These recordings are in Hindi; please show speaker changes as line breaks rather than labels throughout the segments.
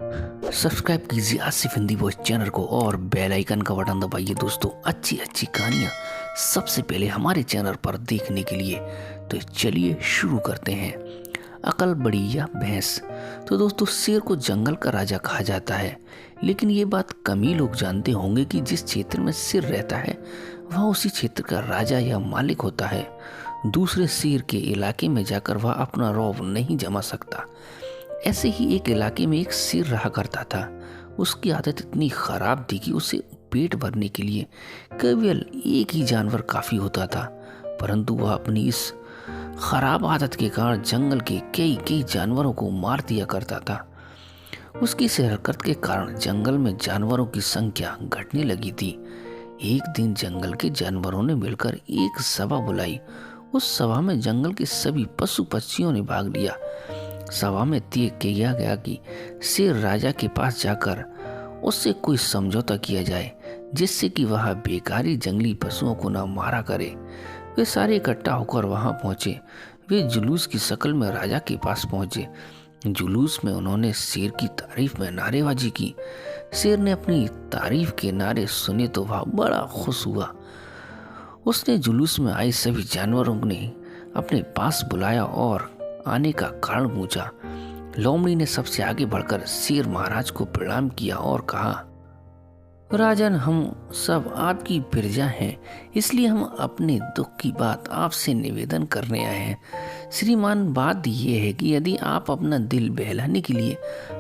सब्सक्राइब कीजिए आसिफ हिंदी वॉइस चैनल को और बेल आइकन का बटन दबाइए दोस्तों, अच्छी अच्छी कहानियाँ सबसे पहले हमारे चैनल पर देखने के लिए। तो चलिए शुरू करते हैं। अकल बड़ी या भैंस। तो दोस्तों, शेर को जंगल का राजा कहा जाता है, लेकिन ये बात कम ही लोग जानते होंगे कि जिस क्षेत्र में शेर रहता है वह उसी क्षेत्र का राजा या मालिक होता है। दूसरे शेर के इलाके में जाकर वह अपना रौब नहीं जमा सकता। ऐसे ही एक इलाके में एक शेर रहा करता था। उसकी आदत इतनी खराब थी कि उसे पेट भरने के लिए केवल एक ही जानवर काफी होता था, परंतु वह अपनी इस खराब आदत के कारण जंगल के कई कई जानवरों को मार दिया करता था। उसकी इस हरकत के कारण जंगल में जानवरों की संख्या घटने लगी थी। एक दिन जंगल के जानवरों ने मिलकर एक सभा बुलाई। उस सभा में जंगल के सभी पशु पक्षियों ने भाग लिया। सभा में तय किया गया कि शेर राजा के पास जाकर उससे कोई समझौता किया जाए, जिससे कि वह बेकारी जंगली पशुओं को न मारा करे। वे सारे इकट्ठा होकर वहां पहुंचे। वे जुलूस की शक्ल में राजा के पास पहुंचे। जुलूस में उन्होंने शेर की तारीफ में नारेबाजी की। शेर ने अपनी तारीफ के नारे सुने तो वह बड़ा खुश हुआ। उसने जुलूस में आए सभी जानवरों ने अपने पास बुलाया और आने का कारण पूछा। लोमड़ी ने सबसे आगे बढ़कर शेर महाराज को प्रणाम किया और कहा, राजन, हम सब आपकी प्रजा हैं, इसलिए हम अपने दुख की बात आपसे निवेदन करने आए हैं। श्रीमान, बात यह है कि यदि आप अपना दिल बहलाने के लिए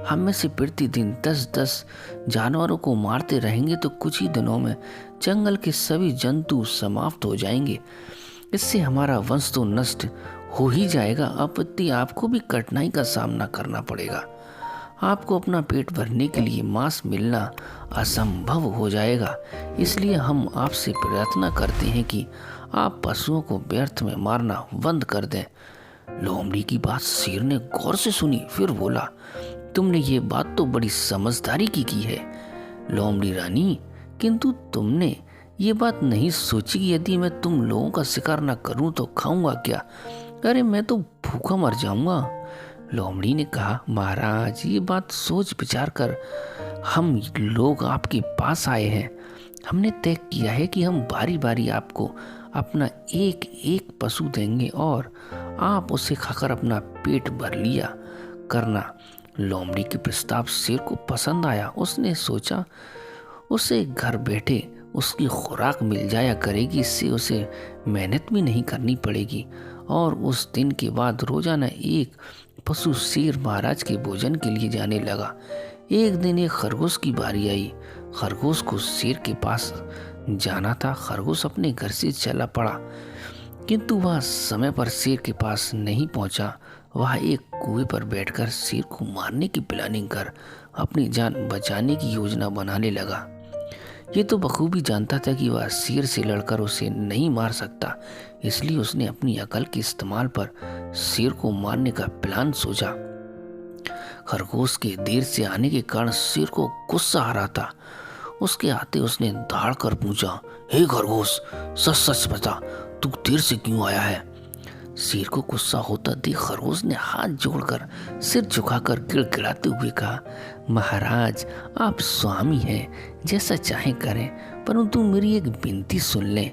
हम में से प्रतिदिन 10-10 जानवरों को मारते रहेंगे तो कुछ ही दिनों में जंगल के सभी जंतु समाप्त हो जाएंगे। इससे हमारा वंश तो नष्ट हो ही जाएगा, अपितु आपको भी कठिनाई का सामना करना पड़ेगा। आपको अपना पेट भरने के लिए मांस मिलना असंभव हो जाएगा। इसलिए हम आपसे प्रार्थना करते हैं कि आप पशुओं को व्यर्थ में मारना बंद कर दें। लोमड़ी की बात शेर ने गौर से सुनी, फिर बोला, तुमने ये बात तो बड़ी समझदारी की है लोमड़ी रानी, किंतु तुमने ये बात नहीं सोची कि यदि मैं तुम लोगों का शिकार न करूं तो खाऊंगा क्या? अरे, मैं तो भूखा मर जाऊंगा। लोमड़ी ने कहा, महाराज, ये बात सोच विचार कर हम लोग आपके पास आए हैं। हमने तय किया है कि हम बारी बारी आपको अपना एक एक पशु देंगे और आप उसे खाकर अपना पेट भर लिया करना। लोमड़ी के प्रस्ताव शेर को पसंद आया। उसने सोचा उसे घर बैठे उसकी खुराक मिल जाया करेगी, इससे उसे मेहनत भी नहीं करनी पड़ेगी। और उस दिन के बाद रोजाना एक पशु शेर महाराज के भोजन के लिए जाने लगा। एक दिन एक खरगोश की बारी आई। खरगोश को शेर के पास जाना था। खरगोश अपने घर से चला पड़ा, किंतु वह समय पर शेर के पास नहीं पहुंचा। वह एक कुएं पर बैठकर शेर को मारने की प्लानिंग कर अपनी जान बचाने की योजना बनाने लगा। ये तो बखूबी जानता था कि वह शेर से लड़कर उसे नहीं मार सकता, इसलिए उसने अपनी अकल के इस्तेमाल पर शेर को मारने का प्लान सोचा। खरगोश के देर से आने के कारण शेर को गुस्सा आ रहा था। उसके आते उसने दहाड़ कर पूछा, हे खरगोश, सच सच बता, तू देर से क्यों आया है? शेर को गुस्सा होता देख खरगोश ने हाथ जोड़कर सिर झुकाकर गिड़गिड़ाते हुए कहा, महाराज, आप स्वामी हैं, जैसा चाहे करें, परंतु मेरी एक विनती सुन लें।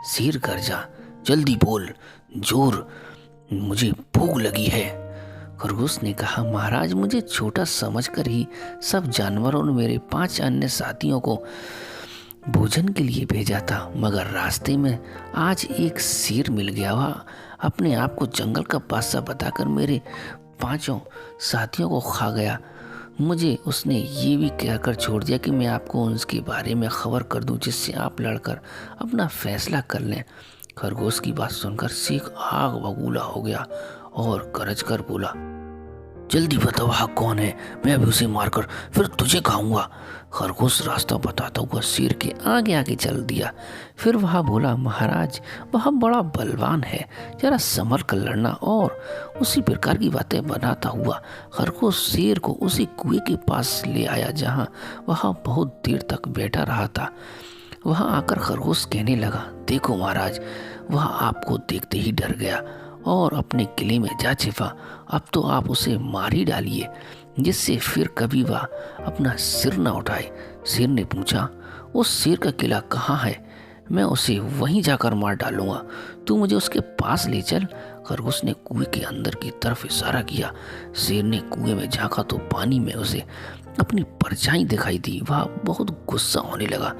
शेर गरजा, जल्दी बोल, जोर, मुझे भूख लगी है। खरगोश ने कहा, महाराज, मुझे छोटा समझकर ही सब जानवरों ने मेरे 5 अन्य साथियों को भोजन के लिए भेजा था, मगर रास्ते में आज एक शेर मिल गया। वह अपने आप को जंगल का बादशाह बताकर मेरे 5 साथियों को खा गया। मुझे उसने ये भी कहकर छोड़ दिया कि मैं आपको उसके बारे में खबर कर दूं, जिससे आप लड़कर अपना फैसला कर लें। खरगोश की बात सुनकर शेर आग बबूला हो गया और गरज कर बोला, जल्दी बताओ वह कौन है, मैं अभी उसे मारकर फिर तुझे खाऊंगा। खरगोश रास्ता बताता हुआ शेर के आगे आगे चल दिया। फिर वह बोला, महाराज, वह बड़ा बलवान है, जरा संभल कर लड़ना। और उसी प्रकार की बातें बनाता हुआ खरगोश शेर को उसी कुएं के पास ले आया जहां वह बहुत देर तक बैठा रहा था। वहां आकर खरगोश कहने लगा, देखो महाराज, वह आपको देखते ही डर गया और अपने किले में जा छिपा। अब तो आप उसे मार ही डालिए। जिससे फिर कभी वह अपना सिर न उठाए। शेर ने पूछा, उस शेर का किला कहाँ है? मैं उसे वहीं जाकर मार डालूंगा, तू मुझे उसके पास ले चल। खरगोश ने कुएं के अंदर की तरफ इशारा किया। शेर ने कुएं में झांका तो पानी में उसे अपनी परछाई दिखाई दी। वह बहुत गुस्सा होने लगा,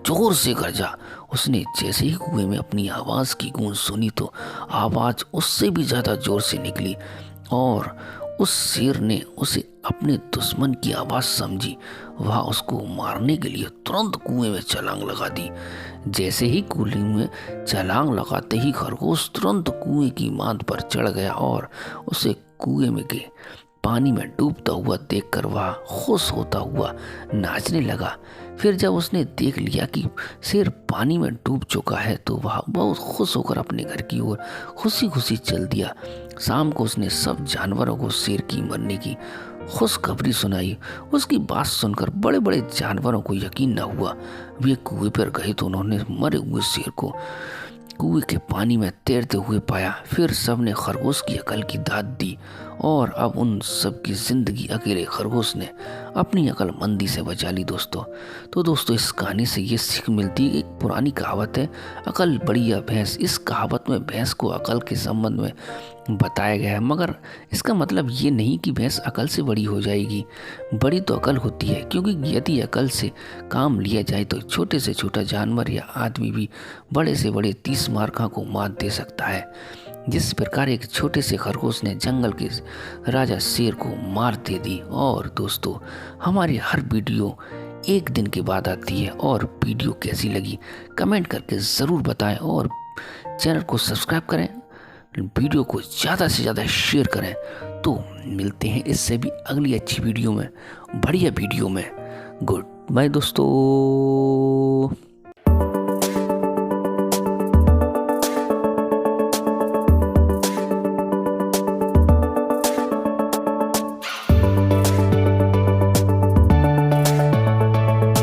जोर से गरजा। उसने जैसे ही कुएं में अपनी आवाज की गूंज सुनी तो आवाज उससे भी ज्यादा जोर से निकली और उस शेर ने उसे अपने दुश्मन की आवाज समझी। वह उसको मारने के लिए तुरंत कुएं में छलांग लगा दी। जैसे ही कुएं में छलांग लगाते ही खरगोश तुरंत कुएं की मांद पर चढ़ गया और उसे कुएं में के पानी में डूबता हुआ देखकर वह खुश होता हुआ नाचने लगा। फिर जब उसने देख लिया कि शेर पानी में डूब चुका है तो वह बहुत खुश होकर अपने घर की ओर खुशी खुशी चल दिया। शाम को उसने सब जानवरों को शेर की मरने की खुशखबरी सुनाई। उसकी बात सुनकर बड़े बड़े जानवरों को यकीन न हुआ। वे कुएं पर गए तो उन्होंने मरे हुए शेर को कुएं के पानी में तैरते हुए पाया। फिर सबने खरगोश की अकल की दाद दी और अब उन सब की जिंदगी अकेले खरगोश ने अपनी अकलमंदी से बचा ली। दोस्तों इस कहानी से ये सीख मिलती है। एक पुरानी कहावत है, अकल बड़ी या भैंस। इस कहावत में भैंस को अकल के संबंध में बताया गया है, मगर इसका मतलब ये नहीं कि भैंस अकल से बड़ी हो जाएगी। बड़ी तो अकल होती है, क्योंकि यदि अकल से काम लिया जाए तो छोटे से छोटा जानवर या आदमी भी बड़े से बड़े 30 मार्का को मात दे सकता है। जिस प्रकार एक छोटे से खरगोश ने जंगल के राजा शेर को मार दे दी। और दोस्तों हमारी हर वीडियो एक दिन के बाद आती है, और वीडियो कैसी लगी कमेंट करके ज़रूर बताएं और चैनल को सब्सक्राइब करें, वीडियो को ज़्यादा से ज़्यादा शेयर करें। तो मिलते हैं इससे भी अगली अच्छी वीडियो में, बढ़िया वीडियो में। गुड बाय दोस्तों।